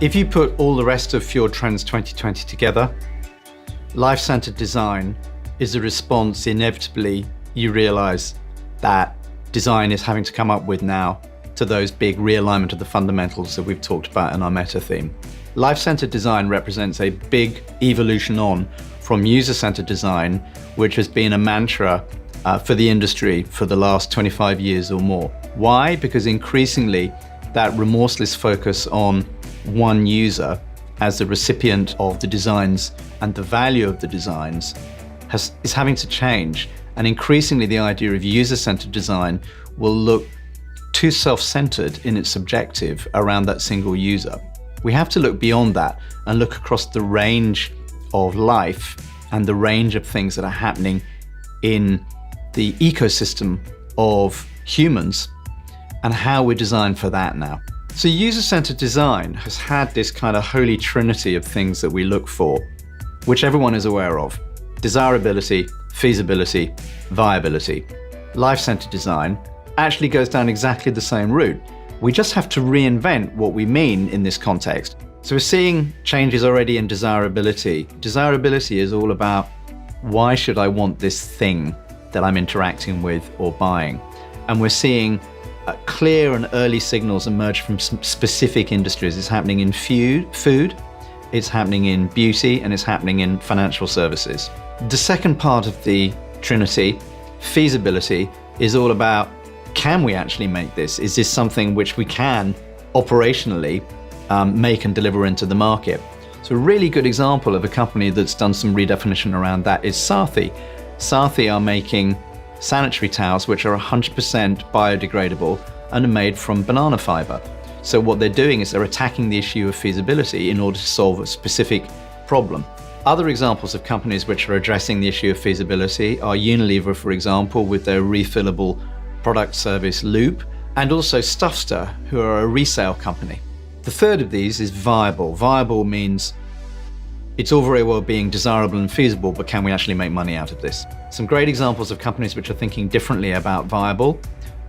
If you put all the rest of Fjord Trends 2020 together, life-centered design is a response inevitably you realize that design is having to come up with now to those big realignment of the fundamentals that we've talked about in our meta theme. Life-centered design represents a big evolution on from user-centered design, which has been a mantra for the industry for the last 25 years or more. Why? Because increasingly that remorseless focus on one user as the recipient of the designs and the value of the designs is having to change. And increasingly the idea of user-centered design will look too self-centered in its objective around that single user. We have to look beyond that and look across the range of life and the range of things that are happening in the ecosystem of humans and how we're designed for that now. So user-centered design has had this kind of holy trinity of things that we look for, which everyone is aware of: desirability, feasibility, viability. Life-centered design actually goes down exactly the same route. We just have to reinvent what we mean in this context. So we're seeing changes already in desirability. Desirability is all about, why should I want this thing that I'm interacting with or buying? And we're seeing clear and early signals emerge from some specific industries. It's happening in food, it's happening in beauty, and it's happening in financial services. The second part of the trinity, feasibility, is all about, can we actually make this? Is this something which we can operationally make and deliver into the market? So a really good example of a company that's done some redefinition around that is Sarthi. Sarthi are making sanitary towels which are 100% biodegradable and are made from banana fiber. So what they're doing is they're attacking the issue of feasibility in order to solve a specific problem. Other examples of companies which are addressing the issue of feasibility are Unilever, for example, with their refillable product service Loop, and also Stuffster, who are a resale company. The third of these is viable. Viable means it's all very well being desirable and feasible, but can we actually make money out of this? Some great examples of companies which are thinking differently about viable.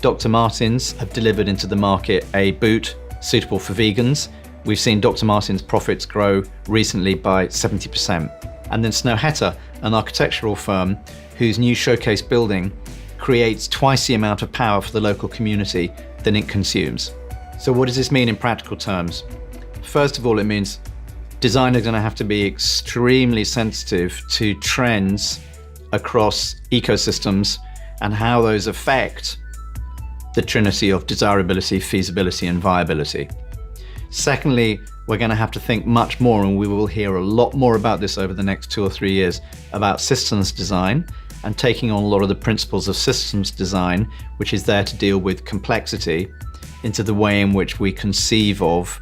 Dr. Martens have delivered into the market a boot suitable for vegans. We've seen Dr. Martens' profits grow recently by 70%. And then Snøhetta, an architectural firm whose new showcase building creates twice the amount of power for the local community than it consumes. So what does this mean in practical terms? First of all, it means designers are going to have to be extremely sensitive to trends across ecosystems and how those affect the trinity of desirability, feasibility, and viability. Secondly, we're going to have to think much more, and we will hear a lot more about this over the next 2 or 3 years, about systems design and taking on a lot of the principles of systems design, which is there to deal with complexity, into the way in which we conceive of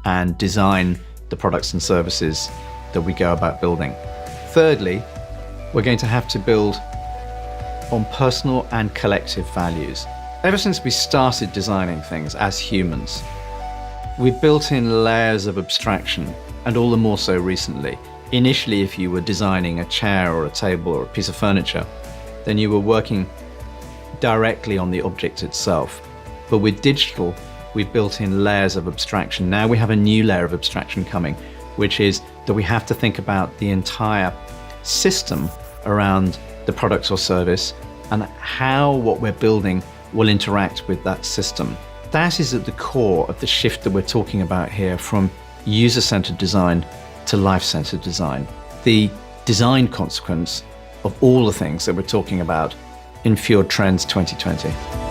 and design the products and services that we go about building. Thirdly, we're going to have to build on personal and collective values. Ever since we started designing things as humans, we've built in layers of abstraction, and all the more so recently. Initially, if you were designing a chair or a table or a piece of furniture, then you were working directly on the object itself. But with digital, we've built in layers of abstraction. Now we have a new layer of abstraction coming, which is that we have to think about the entire system around the product or service and how what we're building will interact with that system. That is at the core of the shift that we're talking about here, from user-centered design to life-centered design. The design consequence of all the things that we're talking about in Fjord Trends 2020.